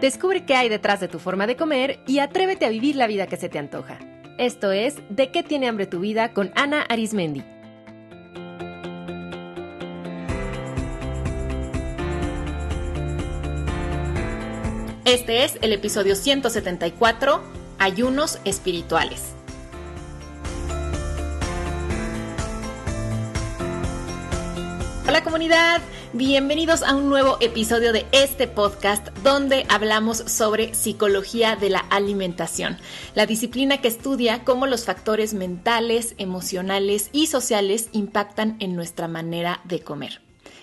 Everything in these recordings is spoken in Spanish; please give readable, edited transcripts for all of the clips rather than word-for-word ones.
Descubre qué hay detrás de tu forma de comer y atrévete a vivir la vida que se te antoja. Esto es ¿De qué tiene hambre tu vida? Con Ana Arismendi. Este es el episodio 174, Ayunos Espirituales. Hola comunidad, bienvenidos a un nuevo episodio de este podcast donde hablamos sobre psicología de la alimentación, la disciplina que estudia cómo los factores mentales, emocionales y sociales impactan en nuestra manera de comer.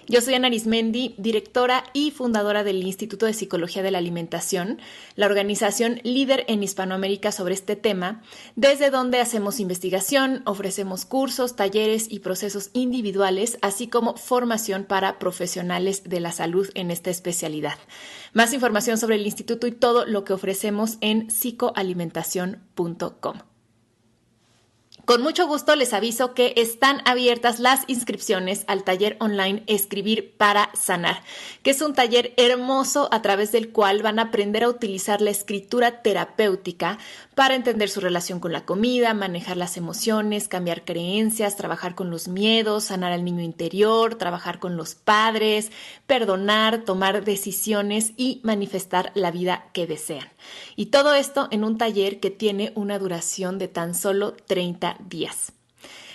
Yo soy Ana Arismendi, directora y fundadora del Instituto de Psicología de la Alimentación, la organización líder en Hispanoamérica sobre este tema, desde donde hacemos investigación, ofrecemos cursos, talleres y procesos individuales, así como formación para profesionales de la salud en esta especialidad. Más información sobre el instituto y todo lo que ofrecemos en psicoalimentación.com. Con mucho gusto les aviso que están abiertas las inscripciones al taller online Escribir para Sanar, que es un taller hermoso a través del cual van a aprender a utilizar la escritura terapéutica para entender su relación con la comida, manejar las emociones, cambiar creencias, trabajar con los miedos, sanar al niño interior, trabajar con los padres, perdonar, tomar decisiones y manifestar la vida que desean. Y todo esto en un taller que tiene una duración de tan solo 30 días.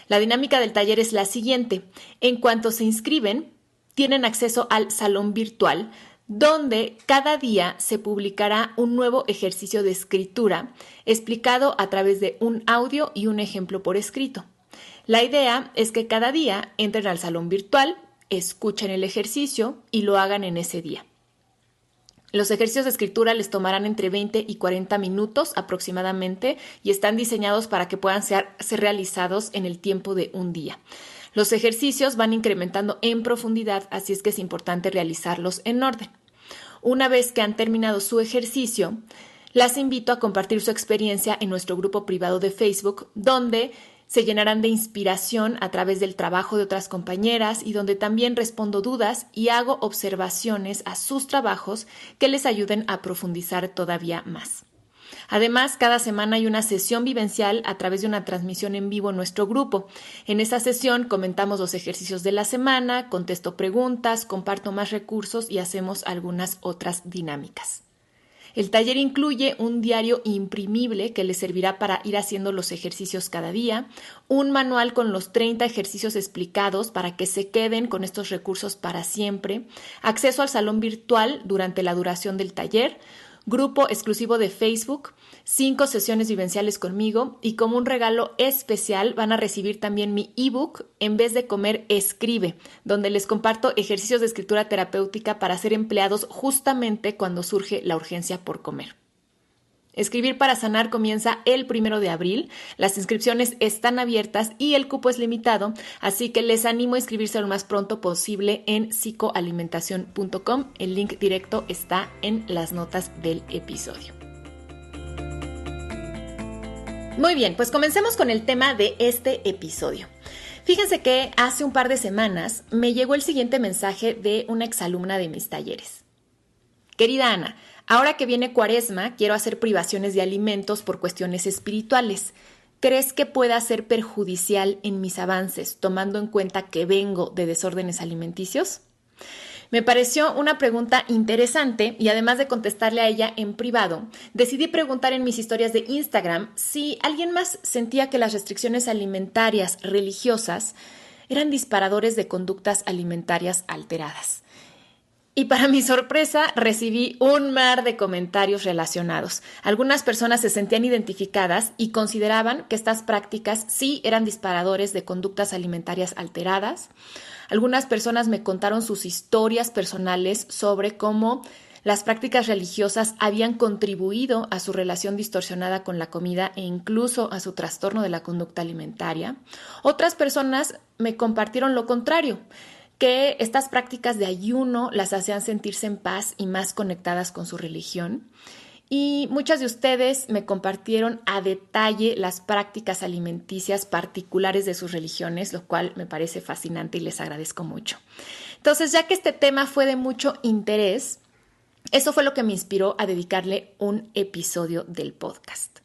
La dinámica del taller es la siguiente. En cuanto se inscriben, tienen acceso al salón virtual, donde cada día se publicará un nuevo ejercicio de escritura explicado a través de un audio y un ejemplo por escrito. La idea es que cada día entren al salón virtual, escuchen el ejercicio y lo hagan en ese día. Los ejercicios de escritura les tomarán entre 20 y 40 minutos aproximadamente y están diseñados para que puedan ser realizados en el tiempo de un día. Los ejercicios van incrementando en profundidad, así es que es importante realizarlos en orden. Una vez que han terminado su ejercicio, las invito a compartir su experiencia en nuestro grupo privado de Facebook, donde se llenarán de inspiración a través del trabajo de otras compañeras y donde también respondo dudas y hago observaciones a sus trabajos que les ayuden a profundizar todavía más. Además, cada semana hay una sesión vivencial a través de una transmisión en vivo en nuestro grupo. En esa sesión comentamos los ejercicios de la semana, contesto preguntas, comparto más recursos y hacemos algunas otras dinámicas. El taller incluye un diario imprimible que les servirá para ir haciendo los ejercicios cada día, un manual con los 30 ejercicios explicados para que se queden con estos recursos para siempre, acceso al salón virtual durante la duración del taller, grupo exclusivo de Facebook, 5 sesiones vivenciales conmigo y como un regalo especial van a recibir también mi ebook En vez de comer, escribe, donde les comparto ejercicios de escritura terapéutica para ser empleados justamente cuando surge la urgencia por comer. Escribir para Sanar comienza el 1 de abril, las inscripciones están abiertas y el cupo es limitado, así que les animo a inscribirse lo más pronto posible en psicoalimentación.com. El link directo está en las notas del episodio. Muy bien, pues comencemos con el tema de este episodio. Fíjense que hace un par de semanas me llegó el siguiente mensaje de una exalumna de mis talleres. Querida Ana, ahora que viene Cuaresma, quiero hacer privaciones de alimentos por cuestiones espirituales. ¿Crees que pueda ser perjudicial en mis avances, tomando en cuenta que vengo de desórdenes alimenticios? Me pareció una pregunta interesante y además de contestarle a ella en privado, decidí preguntar en mis historias de Instagram si alguien más sentía que las restricciones alimentarias religiosas eran disparadores de conductas alimentarias alteradas. Y para mi sorpresa, recibí un mar de comentarios relacionados. Algunas personas se sentían identificadas y consideraban que estas prácticas sí eran disparadores de conductas alimentarias alteradas. Algunas personas me contaron sus historias personales sobre cómo las prácticas religiosas habían contribuido a su relación distorsionada con la comida e incluso a su trastorno de la conducta alimentaria. Otras personas me compartieron lo contrario, que estas prácticas de ayuno las hacían sentirse en paz y más conectadas con su religión. Y muchas de ustedes me compartieron a detalle las prácticas alimenticias particulares de sus religiones, lo cual me parece fascinante y les agradezco mucho. Entonces, ya que este tema fue de mucho interés, Eso fue lo que me inspiró a dedicarle un episodio del podcast.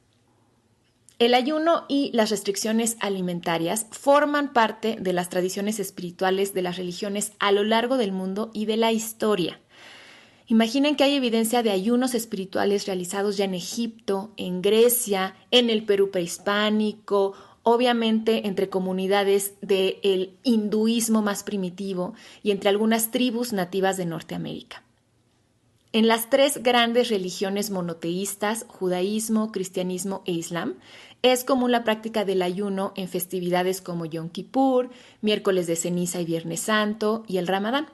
El ayuno y las restricciones alimentarias forman parte de las tradiciones espirituales de las religiones a lo largo del mundo y de la historia. Imaginen que hay evidencia de ayunos espirituales realizados ya en Egipto, en Grecia, en el Perú prehispánico, obviamente entre comunidades del hinduismo más primitivo y entre algunas tribus nativas de Norteamérica. En las tres grandes religiones monoteístas, judaísmo, cristianismo e islam, es común la práctica del ayuno en festividades como Yom Kippur, miércoles de ceniza y Viernes Santo y el Ramadán.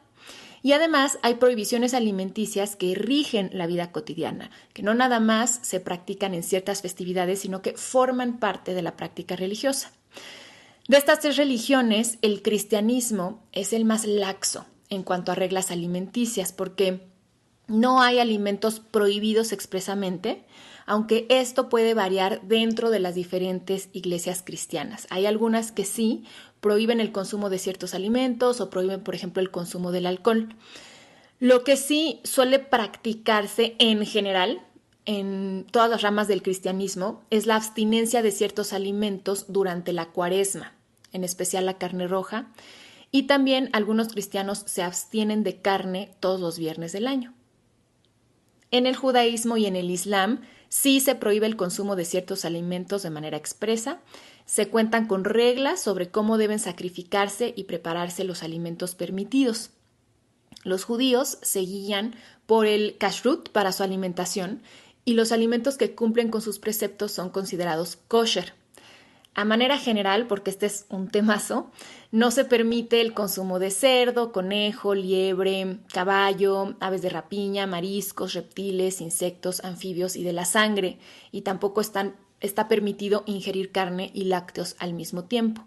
Y además hay prohibiciones alimenticias que rigen la vida cotidiana, que no nada más se practican en ciertas festividades, sino que forman parte de la práctica religiosa. De estas tres religiones, el cristianismo es el más laxo en cuanto a reglas alimenticias, porque no hay alimentos prohibidos expresamente, aunque esto puede variar dentro de las diferentes iglesias cristianas. Hay algunas que sí prohíben el consumo de ciertos alimentos o prohíben, por ejemplo, el consumo del alcohol. Lo que sí suele practicarse en general en todas las ramas del cristianismo es la abstinencia de ciertos alimentos durante la Cuaresma, en especial la carne roja, y también algunos cristianos se abstienen de carne todos los viernes del año. En el judaísmo y en el islam sí se prohíbe el consumo de ciertos alimentos de manera expresa. Se cuentan con reglas sobre cómo deben sacrificarse y prepararse los alimentos permitidos. Los judíos se guían por el kashrut para su alimentación y los alimentos que cumplen con sus preceptos son considerados kosher. A manera general, porque este es un temazo, no se permite el consumo de cerdo, conejo, liebre, caballo, aves de rapiña, mariscos, reptiles, insectos, anfibios y de la sangre, y tampoco está permitido ingerir carne y lácteos al mismo tiempo.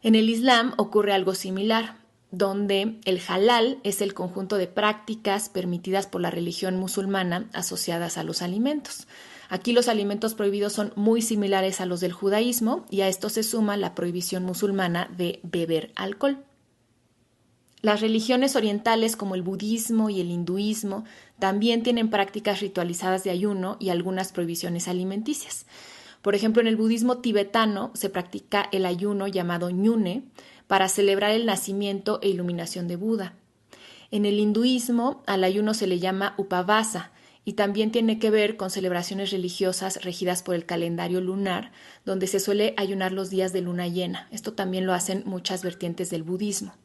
En el Islam ocurre algo similar, donde el halal es el conjunto de prácticas permitidas por la religión musulmana asociadas a los alimentos. Aquí los alimentos prohibidos son muy similares a los del judaísmo y a esto se suma la prohibición musulmana de beber alcohol. Las religiones orientales como el budismo y el hinduismo también tienen prácticas ritualizadas de ayuno y algunas prohibiciones alimenticias. Por ejemplo, en el budismo tibetano se practica el ayuno llamado ñune para celebrar el nacimiento e iluminación de Buda. En el hinduismo al ayuno se le llama upavasa y también tiene que ver con celebraciones religiosas regidas por el calendario lunar, donde se suele ayunar los días de luna llena. Esto también lo hacen muchas vertientes del budismo.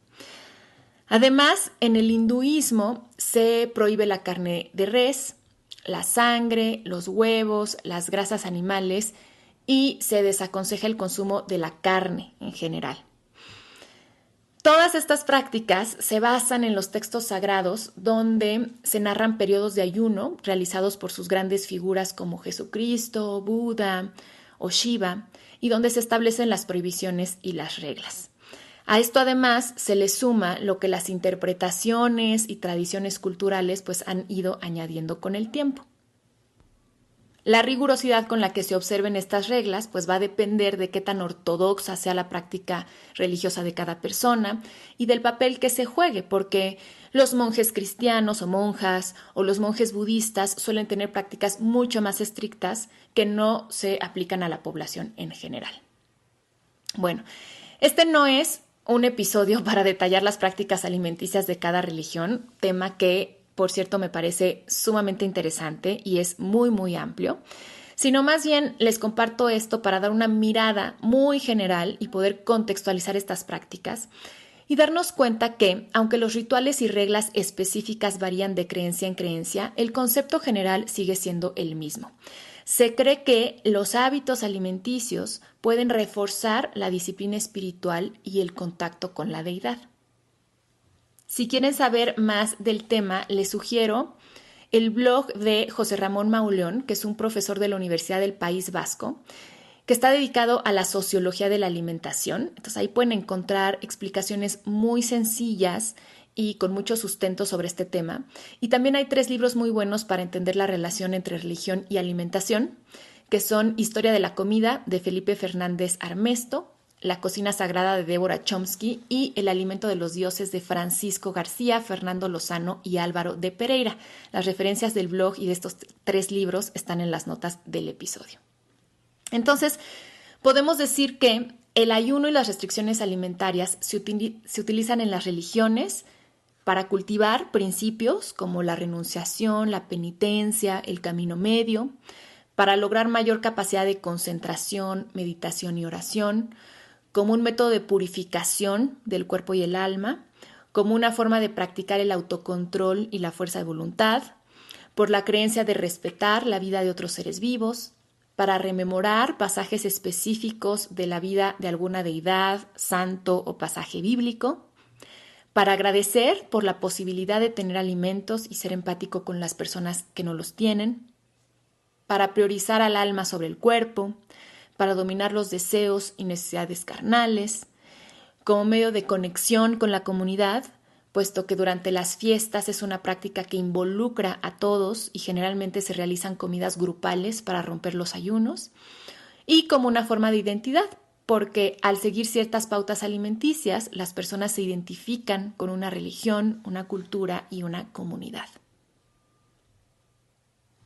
Además, en el hinduismo se prohíbe la carne de res, la sangre, los huevos, las grasas animales y se desaconseja el consumo de la carne en general. Todas estas prácticas se basan en los textos sagrados donde se narran periodos de ayuno realizados por sus grandes figuras como Jesucristo, Buda o Shiva y donde se establecen las prohibiciones y las reglas. A esto además se le suma lo que las interpretaciones y tradiciones culturales pues han ido añadiendo con el tiempo. La rigurosidad con la que se observen estas reglas pues va a depender de qué tan ortodoxa sea la práctica religiosa de cada persona y del papel que se juegue, porque los monjes cristianos o monjas o los monjes budistas suelen tener prácticas mucho más estrictas que no se aplican a la población en general. Bueno, este no es un episodio para detallar las prácticas alimenticias de cada religión, tema que por cierto, me parece sumamente interesante y es muy, muy amplio, sino más bien les comparto esto para dar una mirada muy general y poder contextualizar estas prácticas y darnos cuenta que, aunque los rituales y reglas específicas varían de creencia en creencia, el concepto general sigue siendo el mismo. Se cree que los hábitos alimenticios pueden reforzar la disciplina espiritual y el contacto con la deidad. Si quieren saber más del tema, les sugiero el blog de José Ramón Mauleón, que es un profesor de la Universidad del País Vasco, que está dedicado a la sociología de la alimentación. Entonces ahí pueden encontrar explicaciones muy sencillas y con mucho sustento sobre este tema. Y también hay 3 libros muy buenos para entender la relación entre religión y alimentación, que son Historia de la comida de Felipe Fernández Armesto, La cocina sagrada de Deborah Chomsky y El alimento de los dioses de Francisco García, Fernando Lozano y Álvaro de Pereira. Las referencias del blog y de estos 3 libros están en las notas del episodio. Entonces, podemos decir que el ayuno y las restricciones alimentarias se utilizan en las religiones para cultivar principios como la renunciación, la penitencia, el camino medio, para lograr mayor capacidad de concentración, meditación y oración, como un método de purificación del cuerpo y el alma, como una forma de practicar el autocontrol y la fuerza de voluntad, por la creencia de respetar la vida de otros seres vivos, para rememorar pasajes específicos de la vida de alguna deidad, santo o pasaje bíblico, para agradecer por la posibilidad de tener alimentos y ser empático con las personas que no los tienen, para priorizar al alma sobre el cuerpo, para dominar los deseos y necesidades carnales, como medio de conexión con la comunidad, puesto que durante las fiestas es una práctica que involucra a todos y generalmente se realizan comidas grupales para romper los ayunos, y como una forma de identidad, porque al seguir ciertas pautas alimenticias, las personas se identifican con una religión, una cultura y una comunidad.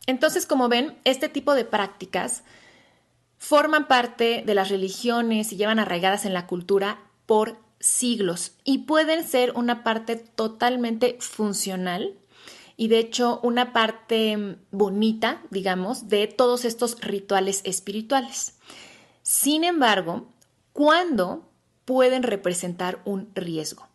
Entonces, como ven, este tipo de prácticas forman parte de las religiones y llevan arraigadas en la cultura por siglos y pueden ser una parte totalmente funcional y de hecho una parte bonita, digamos, de todos estos rituales espirituales. Sin embargo, ¿cuándo pueden representar un riesgo?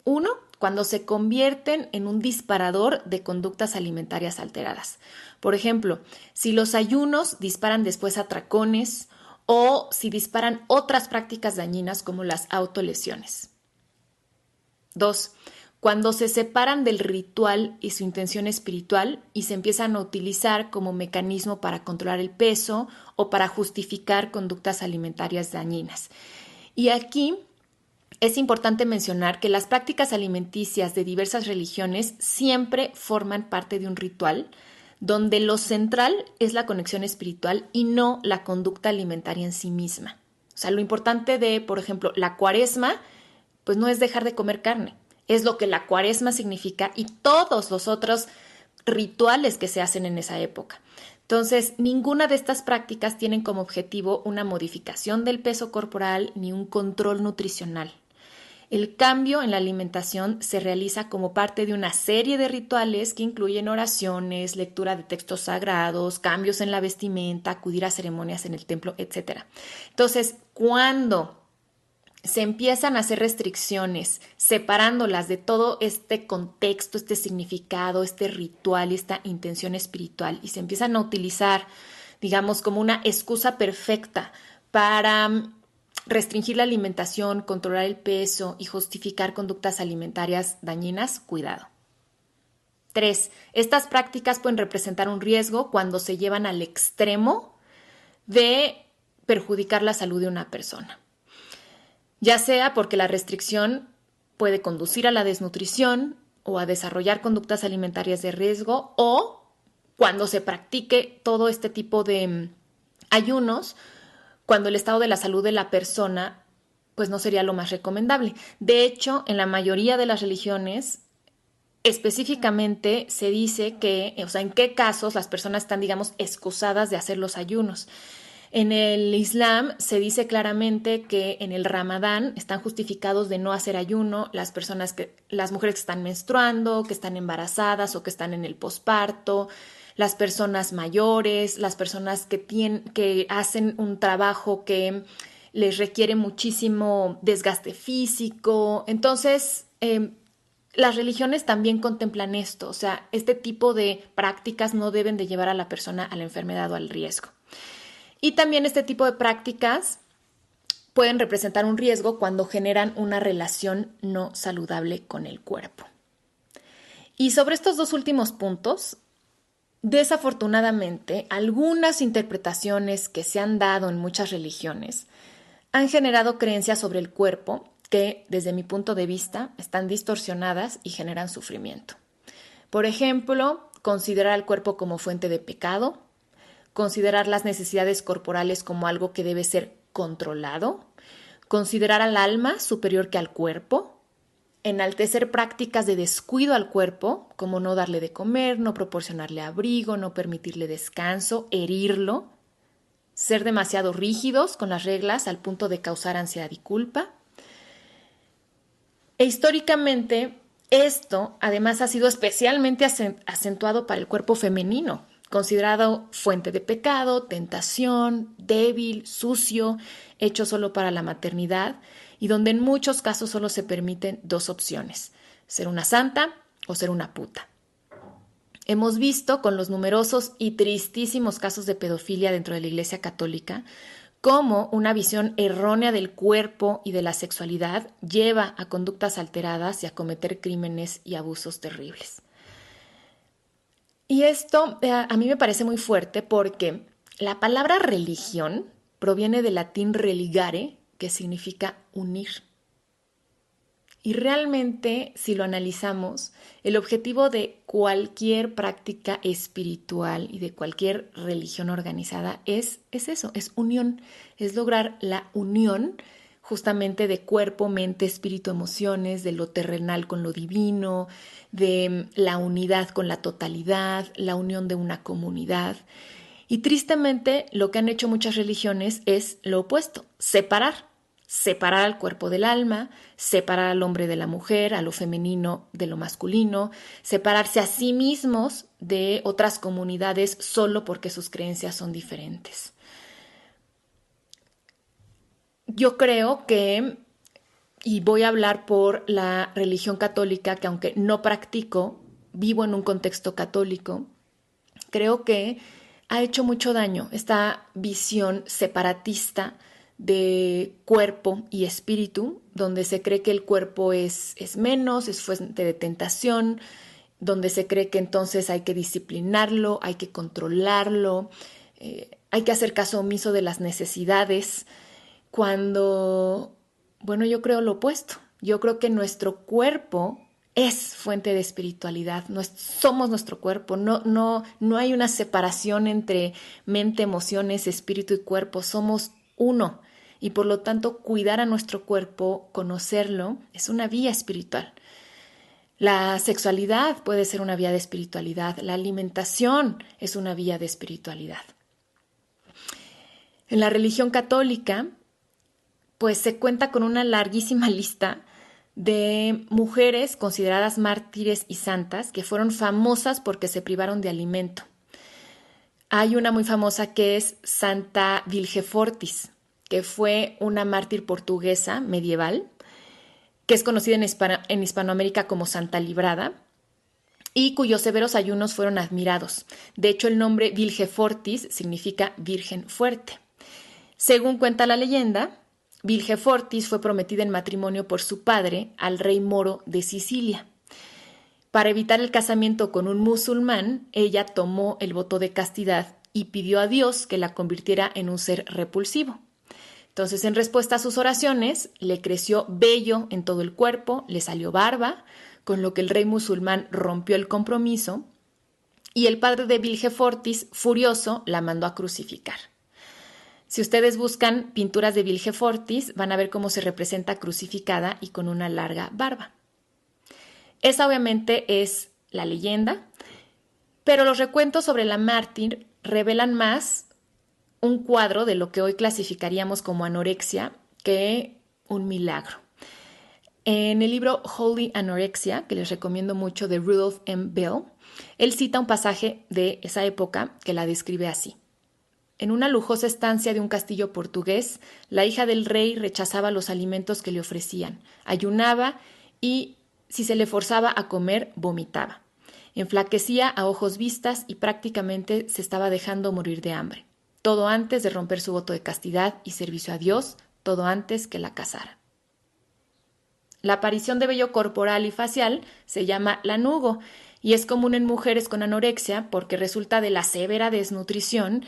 1, cuando se convierten en un disparador de conductas alimentarias alteradas. Por ejemplo, si los ayunos disparan después atracones o si disparan otras prácticas dañinas como las autolesiones. 2, cuando se separan del ritual y su intención espiritual y se empiezan a utilizar como mecanismo para controlar el peso o para justificar conductas alimentarias dañinas. Y aquí es importante mencionar que las prácticas alimenticias de diversas religiones siempre forman parte de un ritual donde lo central es la conexión espiritual y no la conducta alimentaria en sí misma. O sea, lo importante de, por ejemplo, la cuaresma, pues no es dejar de comer carne, es lo que la cuaresma significa y todos los otros rituales que se hacen en esa época. Entonces, ninguna de estas prácticas tienen como objetivo una modificación del peso corporal ni un control nutricional. El cambio en la alimentación se realiza como parte de una serie de rituales que incluyen oraciones, lectura de textos sagrados, cambios en la vestimenta, acudir a ceremonias en el templo, etc. Entonces, cuando se empiezan a hacer restricciones, separándolas de todo este contexto, este significado, este ritual y esta intención espiritual, y se empiezan a utilizar, digamos, como una excusa perfecta para restringir la alimentación, controlar el peso y justificar conductas alimentarias dañinas, cuidado. 3. Estas prácticas pueden representar un riesgo cuando se llevan al extremo de perjudicar la salud de una persona, ya sea porque la restricción puede conducir a la desnutrición o a desarrollar conductas alimentarias de riesgo, o cuando se practique todo este tipo de ayunos, cuando el estado de la salud de la persona pues no sería lo más recomendable. De hecho, en la mayoría de las religiones específicamente se dice que, o sea, en qué casos las personas están, digamos, excusadas de hacer los ayunos. En el Islam se dice claramente que en el Ramadán están justificados de no hacer ayuno las mujeres que están menstruando, que están embarazadas o que están en el posparto, las personas mayores, las personas que hacen un trabajo que les requiere muchísimo desgaste físico. Entonces, las religiones también contemplan esto, o sea, este tipo de prácticas no deben de llevar a la persona a la enfermedad o al riesgo. Y también este tipo de prácticas pueden representar un riesgo cuando generan una relación no saludable con el cuerpo. Y sobre estos 2 últimos puntos, desafortunadamente, algunas interpretaciones que se han dado en muchas religiones han generado creencias sobre el cuerpo que, desde mi punto de vista, están distorsionadas y generan sufrimiento. Por ejemplo, considerar al cuerpo como fuente de pecado, considerar las necesidades corporales como algo que debe ser controlado considerar al alma superior que al cuerpo, enaltecer prácticas de descuido al cuerpo, como no darle de comer, no proporcionarle abrigo, no permitirle descanso, herirlo, ser demasiado rígidos con las reglas al punto de causar ansiedad y culpa. E históricamente, esto además ha sido especialmente acentuado para el cuerpo femenino, considerado fuente de pecado, tentación, débil, sucio, hecho solo para la maternidad y donde en muchos casos solo se permiten dos opciones, ser una santa o ser una puta. Hemos visto con los numerosos y tristísimos casos de pedofilia dentro de la Iglesia Católica cómo una visión errónea del cuerpo y de la sexualidad lleva a conductas alteradas y a cometer crímenes y abusos terribles. Y esto a mí me parece muy fuerte porque la palabra religión proviene del latín religare, que significa unir. Y realmente, si lo analizamos, el objetivo de cualquier práctica espiritual y de cualquier religión organizada es eso, es unión, es lograr la unión justamente de cuerpo, mente, espíritu, emociones, de lo terrenal con lo divino, de la unidad con la totalidad, la unión de una comunidad. Y tristemente, lo que han hecho muchas religiones es lo opuesto, separar al cuerpo del alma, separar al hombre de la mujer, a lo femenino de lo masculino, separarse a sí mismos de otras comunidades solo porque sus creencias son diferentes. Yo creo que, y voy a hablar por la religión católica, que aunque no practico, vivo en un contexto católico, creo que ha hecho mucho daño esta visión separatista de cuerpo y espíritu, donde se cree que el cuerpo es menos, es fuente de tentación, donde se cree que entonces hay que disciplinarlo, hay que controlarlo, hay que hacer caso omiso de las necesidades, cuando, bueno, yo creo lo opuesto. Yo creo que nuestro cuerpo es fuente de espiritualidad, somos nuestro cuerpo, no hay una separación entre mente, emociones, espíritu y cuerpo, somos uno y por lo tanto cuidar a nuestro cuerpo, conocerlo, es una vía espiritual. La sexualidad puede ser una vía de espiritualidad, la alimentación es una vía de espiritualidad. En la religión católica, pues se cuenta con una larguísima lista de mujeres consideradas mártires y santas que fueron famosas porque se privaron de alimento. Hay una muy famosa que es Santa Vilgefortis, que fue una mártir portuguesa medieval, que es conocida en Hispanoamérica como Santa Librada, y cuyos severos ayunos fueron admirados. De hecho, el nombre Vilgefortis significa Virgen Fuerte. Según cuenta la leyenda, Vilgefortis fue prometida en matrimonio por su padre al rey moro de Sicilia. Para evitar el casamiento con un musulmán, ella tomó el voto de castidad y pidió a Dios que la convirtiera en un ser repulsivo. Entonces, en respuesta a sus oraciones, le creció vello en todo el cuerpo, le salió barba, con lo que el rey musulmán rompió el compromiso y el padre de Vilgefortis, furioso, la mandó a crucificar. Si ustedes buscan pinturas de Vilgefortis, van a ver cómo se representa crucificada y con una larga barba. Esa obviamente es la leyenda, pero los recuentos sobre la mártir revelan más un cuadro de lo que hoy clasificaríamos como anorexia que un milagro. En el libro Holy Anorexia, que les recomiendo mucho, de Rudolph M. Bell, él cita un pasaje de esa época que la describe así. En una lujosa estancia de un castillo portugués, la hija del rey rechazaba los alimentos que le ofrecían, ayunaba y, si se le forzaba a comer, vomitaba. Enflaquecía a ojos vistas y prácticamente se estaba dejando morir de hambre. Todo antes de romper su voto de castidad y servicio a Dios, todo antes que la casara. La aparición de vello corporal y facial se llama lanugo y es común en mujeres con anorexia porque resulta de la severa desnutrición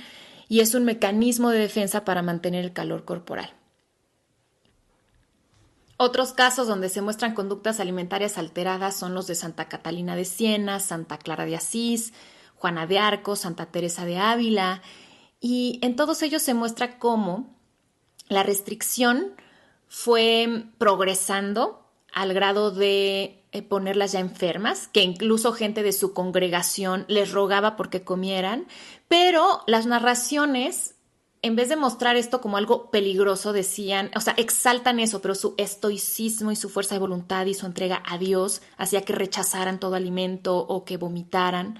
y es un mecanismo de defensa para mantener el calor corporal. Otros casos donde se muestran conductas alimentarias alteradas son los de Santa Catalina de Siena, Santa Clara de Asís, Juana de Arco, Santa Teresa de Ávila, y en todos ellos se muestra cómo la restricción fue progresando al grado de ponerlas ya enfermas, que incluso gente de su congregación les rogaba porque comieran, pero las narraciones, en vez de mostrar esto como algo peligroso, decían, o sea, exaltan eso, pero su estoicismo y su fuerza de voluntad y su entrega a Dios hacía que rechazaran todo alimento o que vomitaran.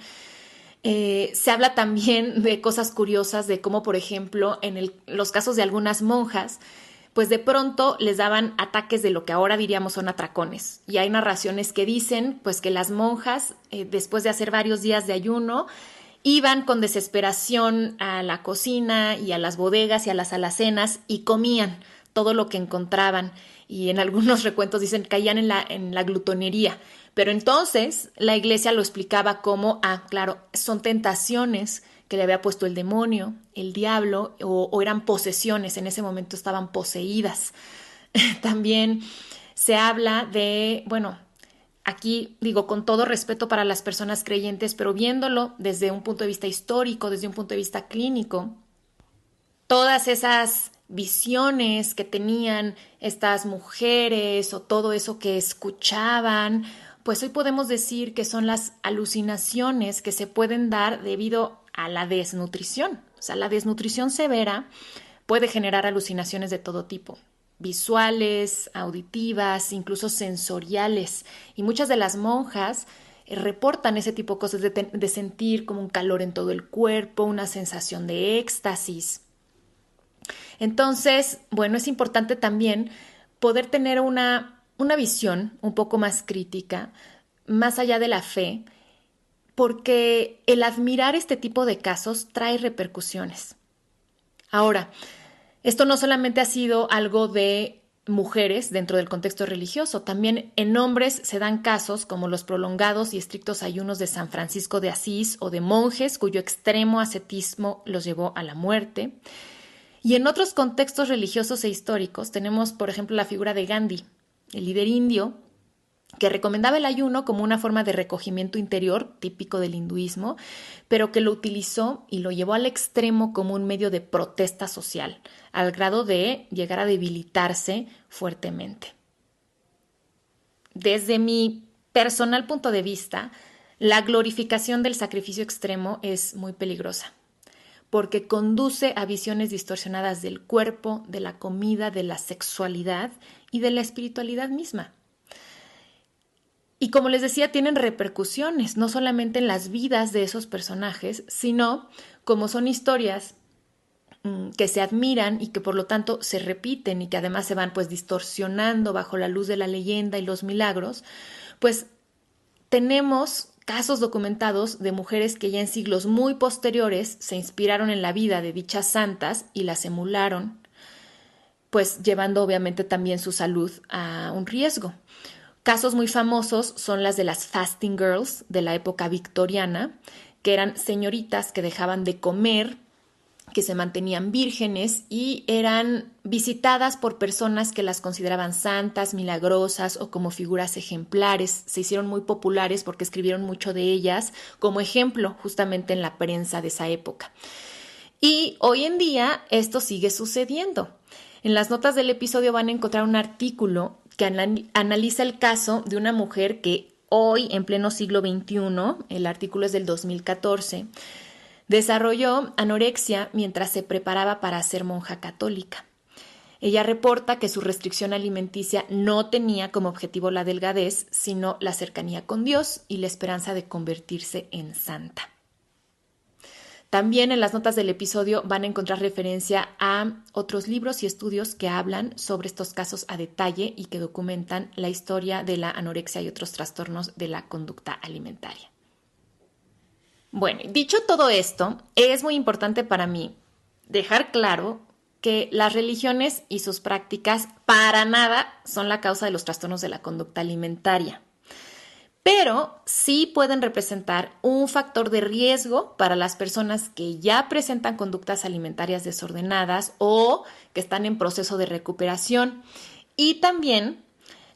Se habla también de cosas curiosas, de cómo, por ejemplo, en los casos de algunas monjas, pues de pronto les daban ataques de lo que ahora diríamos son atracones. Y hay narraciones que dicen pues que las monjas, después de hacer varios días de ayuno, iban con desesperación a la cocina y a las bodegas y a las alacenas y comían todo lo que encontraban. Y en algunos recuentos dicen que caían en la glutonería. Pero entonces la iglesia lo explicaba como, claro, son tentaciones que le había puesto el demonio, el diablo, o eran posesiones, en ese momento estaban poseídas. También se habla de, bueno, aquí digo con todo respeto para las personas creyentes, pero viéndolo desde un punto de vista histórico, desde un punto de vista clínico, todas esas visiones que tenían estas mujeres o todo eso que escuchaban, pues hoy podemos decir que son las alucinaciones que se pueden dar debido a la desnutrición. O sea, la desnutrición severa puede generar alucinaciones de todo tipo, visuales, auditivas, incluso sensoriales. Y muchas de las monjas reportan ese tipo de cosas de sentir como un calor en todo el cuerpo, una sensación de éxtasis. Entonces, bueno, es importante también poder tener una visión un poco más crítica, más allá de la fe, porque el admirar este tipo de casos trae repercusiones. Ahora, esto no solamente ha sido algo de mujeres dentro del contexto religioso, también en hombres se dan casos como los prolongados y estrictos ayunos de San Francisco de Asís o de monjes cuyo extremo ascetismo los llevó a la muerte. Y en otros contextos religiosos e históricos tenemos, por ejemplo, la figura de Gandhi, el líder indio, que recomendaba el ayuno como una forma de recogimiento interior típico del hinduismo, pero que lo utilizó y lo llevó al extremo como un medio de protesta social, al grado de llegar a debilitarse fuertemente. Desde mi personal punto de vista, la glorificación del sacrificio extremo es muy peligrosa, porque conduce a visiones distorsionadas del cuerpo, de la comida, de la sexualidad y de la espiritualidad misma. Y como les decía, tienen repercusiones, no solamente en las vidas de esos personajes, sino como son historias que se admiran y que por lo tanto se repiten y que además se van pues distorsionando bajo la luz de la leyenda y los milagros, pues tenemos casos documentados de mujeres que ya en siglos muy posteriores se inspiraron en la vida de dichas santas y las emularon, pues llevando obviamente también su salud a un riesgo. Casos muy famosos son las de las fasting girls de la época victoriana, que eran señoritas que dejaban de comer, que se mantenían vírgenes y eran visitadas por personas que las consideraban santas, milagrosas o como figuras ejemplares. Se hicieron muy populares porque escribieron mucho de ellas como ejemplo justamente en la prensa de esa época. Y hoy en día esto sigue sucediendo. En las notas del episodio van a encontrar un artículo que analiza el caso de una mujer que hoy, en pleno siglo XXI, el artículo es del 2014, desarrolló anorexia mientras se preparaba para ser monja católica. Ella reporta que su restricción alimenticia no tenía como objetivo la delgadez, sino la cercanía con Dios y la esperanza de convertirse en santa. También en las notas del episodio van a encontrar referencia a otros libros y estudios que hablan sobre estos casos a detalle y que documentan la historia de la anorexia y otros trastornos de la conducta alimentaria. Bueno, dicho todo esto, es muy importante para mí dejar claro que las religiones y sus prácticas para nada son la causa de los trastornos de la conducta alimentaria, pero sí pueden representar un factor de riesgo para las personas que ya presentan conductas alimentarias desordenadas o que están en proceso de recuperación. Y también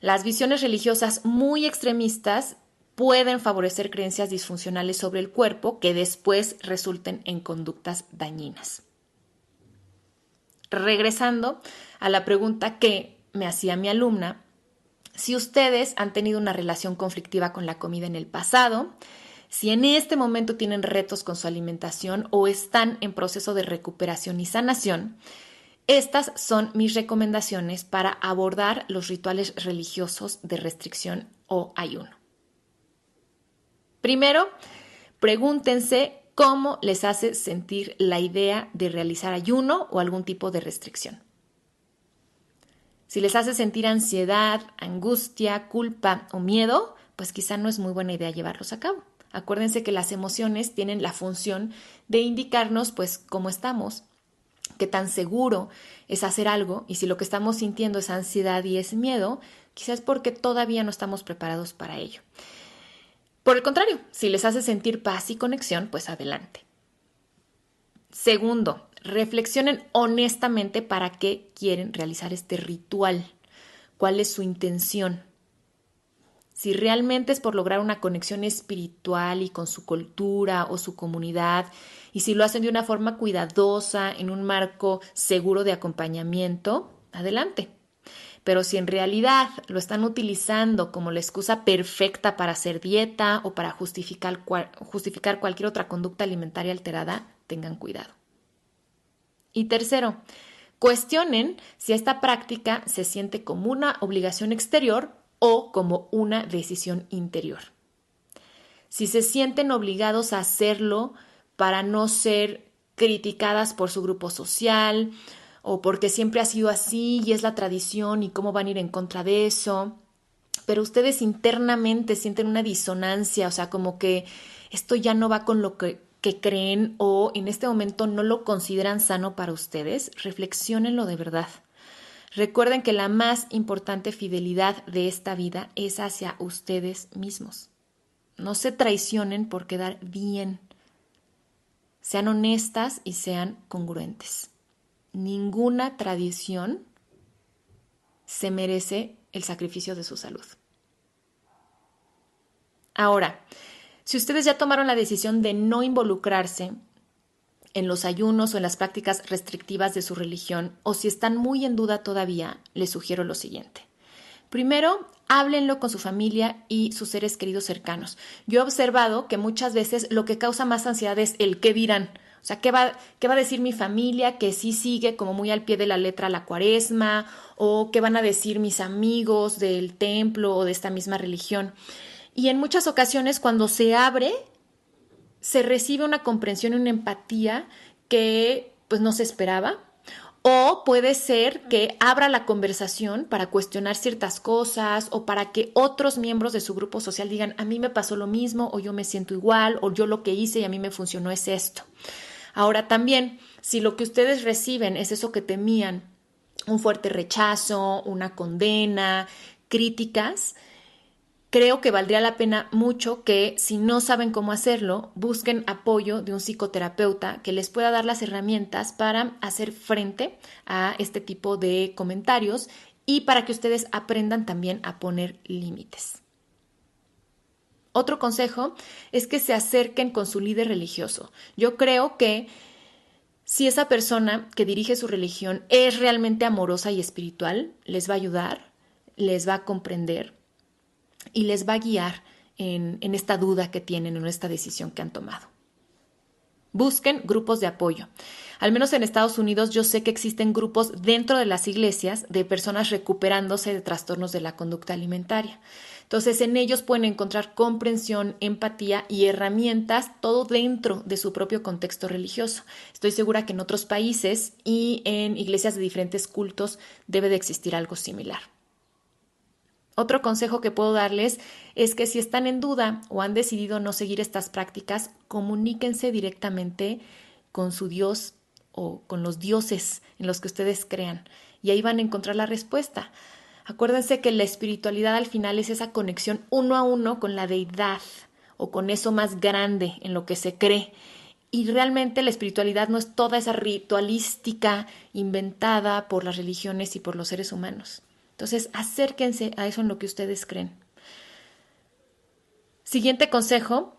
las visiones religiosas muy extremistas pueden favorecer creencias disfuncionales sobre el cuerpo que después resulten en conductas dañinas. Regresando a la pregunta que me hacía mi alumna, si ustedes han tenido una relación conflictiva con la comida en el pasado, si en este momento tienen retos con su alimentación o están en proceso de recuperación y sanación, estas son mis recomendaciones para abordar los rituales religiosos de restricción o ayuno. Primero, pregúntense cómo les hace sentir la idea de realizar ayuno o algún tipo de restricción. Si les hace sentir ansiedad, angustia, culpa o miedo, pues quizá no es muy buena idea llevarlos a cabo. Acuérdense que las emociones tienen la función de indicarnos pues cómo estamos, qué tan seguro es hacer algo, y si lo que estamos sintiendo es ansiedad y es miedo, quizás porque todavía no estamos preparados para ello. Por el contrario, si les hace sentir paz y conexión, pues adelante. Segundo, reflexionen honestamente para qué quieren realizar este ritual, cuál es su intención. Si realmente es por lograr una conexión espiritual y con su cultura o su comunidad, y si lo hacen de una forma cuidadosa, en un marco seguro de acompañamiento, adelante. Pero si en realidad lo están utilizando como la excusa perfecta para hacer dieta o para justificar cualquier otra conducta alimentaria alterada, tengan cuidado. Y tercero, cuestionen si esta práctica se siente como una obligación exterior o como una decisión interior. Si se sienten obligados a hacerlo para no ser criticadas por su grupo social o porque siempre ha sido así y es la tradición y cómo van a ir en contra de eso, pero ustedes internamente sienten una disonancia, o sea, como que esto ya no va con lo que creen o en este momento no lo consideran sano para ustedes, reflexionenlo de verdad. Recuerden que la más importante fidelidad de esta vida es hacia ustedes mismos. No se traicionen por quedar bien. Sean honestas y sean congruentes. Ninguna tradición se merece el sacrificio de su salud. Ahora, si ustedes ya tomaron la decisión de no involucrarse en los ayunos o en las prácticas restrictivas de su religión, o si están muy en duda todavía, les sugiero lo siguiente. Primero, háblenlo con su familia y sus seres queridos cercanos. Yo he observado que muchas veces lo que causa más ansiedad es el qué dirán. O sea, ¿qué va a decir mi familia que sí sigue como muy al pie de la letra la cuaresma? ¿O qué van a decir mis amigos del templo o de esta misma religión? Y en muchas ocasiones cuando se abre, se recibe una comprensión y una empatía que pues no se esperaba. O puede ser que abra la conversación para cuestionar ciertas cosas o para que otros miembros de su grupo social digan, a mí me pasó lo mismo o yo me siento igual o yo lo que hice y a mí me funcionó es esto. Ahora también, si lo que ustedes reciben es eso que temían, un fuerte rechazo, una condena, críticas, creo que valdría la pena mucho que, si no saben cómo hacerlo, busquen apoyo de un psicoterapeuta que les pueda dar las herramientas para hacer frente a este tipo de comentarios y para que ustedes aprendan también a poner límites. Otro consejo es que se acerquen con su líder religioso. Yo creo que si esa persona que dirige su religión es realmente amorosa y espiritual, les va a ayudar, les va a comprender y les va a guiar en esta duda que tienen, en esta decisión que han tomado. Busquen grupos de apoyo. Al menos en Estados Unidos yo sé que existen grupos dentro de las iglesias de personas recuperándose de trastornos de la conducta alimentaria. Entonces en ellos pueden encontrar comprensión, empatía y herramientas, todo dentro de su propio contexto religioso. Estoy segura que en otros países y en iglesias de diferentes cultos debe de existir algo similar. Otro consejo que puedo darles es que si están en duda o han decidido no seguir estas prácticas, comuníquense directamente con su Dios o con los dioses en los que ustedes crean y ahí van a encontrar la respuesta. Acuérdense que la espiritualidad al final es esa conexión uno a uno con la deidad o con eso más grande en lo que se cree. Y realmente la espiritualidad no es toda esa ritualística inventada por las religiones y por los seres humanos. Entonces, acérquense a eso en lo que ustedes creen. Siguiente consejo,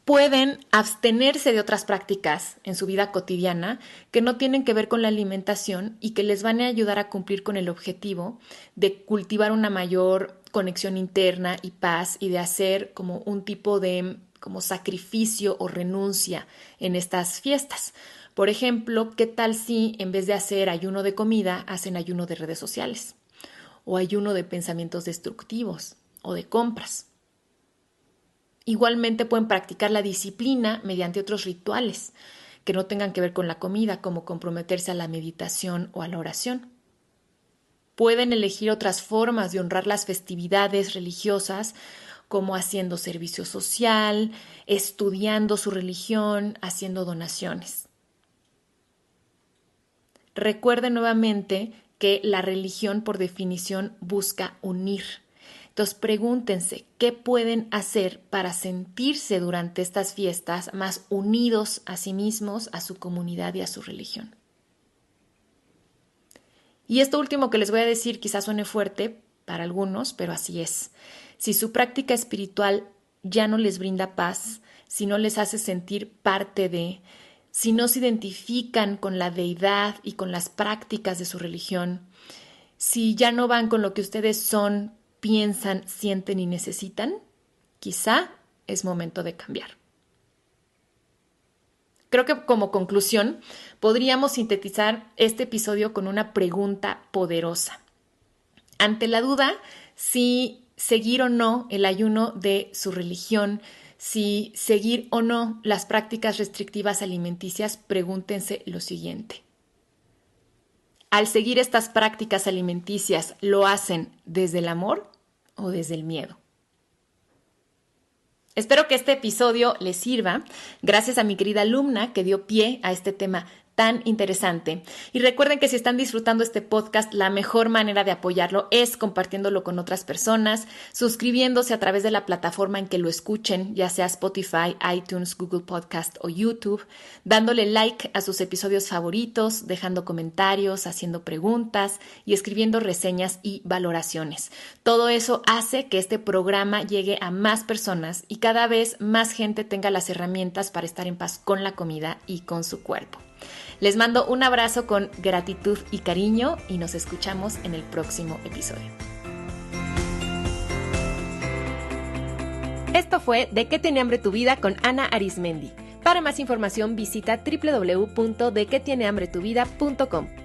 pueden abstenerse de otras prácticas en su vida cotidiana que no tienen que ver con la alimentación y que les van a ayudar a cumplir con el objetivo de cultivar una mayor conexión interna y paz y de hacer como un tipo de como sacrificio o renuncia en estas fiestas. Por ejemplo, ¿qué tal si en vez de hacer ayuno de comida hacen ayuno de redes sociales o ayuno de pensamientos destructivos o de compras? Igualmente pueden practicar la disciplina mediante otros rituales que no tengan que ver con la comida, como comprometerse a la meditación o a la oración. Pueden elegir otras formas de honrar las festividades religiosas, como haciendo servicio social, estudiando su religión, haciendo donaciones. Recuerden nuevamente que la religión, por definición, busca unir. Entonces pregúntense, ¿qué pueden hacer para sentirse durante estas fiestas más unidos a sí mismos, a su comunidad y a su religión? Y esto último que les voy a decir quizás suene fuerte para algunos, pero así es. Si su práctica espiritual ya no les brinda paz, si no les hace sentir parte de, si no se identifican con la deidad y con las prácticas de su religión, si ya no van con lo que ustedes son, piensan, sienten y necesitan, quizá es momento de cambiar. Creo que como conclusión podríamos sintetizar este episodio con una pregunta poderosa. Ante la duda, si seguir o no el ayuno de su religión, si seguir o no las prácticas restrictivas alimenticias, pregúntense lo siguiente. Al seguir estas prácticas alimenticias, ¿lo hacen desde el amor o desde el miedo? Espero que este episodio les sirva. Gracias a mi querida alumna que dio pie a este tema tan interesante. Y recuerden que si están disfrutando este podcast, la mejor manera de apoyarlo es compartiéndolo con otras personas, suscribiéndose a través de la plataforma en que lo escuchen, ya sea Spotify, iTunes, Google Podcast o YouTube, dándole like a sus episodios favoritos, dejando comentarios, haciendo preguntas y escribiendo reseñas y valoraciones. Todo eso hace que este programa llegue a más personas y cada vez más gente tenga las herramientas para estar en paz con la comida y con su cuerpo. Les mando un abrazo con gratitud y cariño y nos escuchamos en el próximo episodio. Esto fue ¿De qué tiene hambre tu vida? Con Ana Arismendi. Para más información visita www.dequetienehambretuvida.com.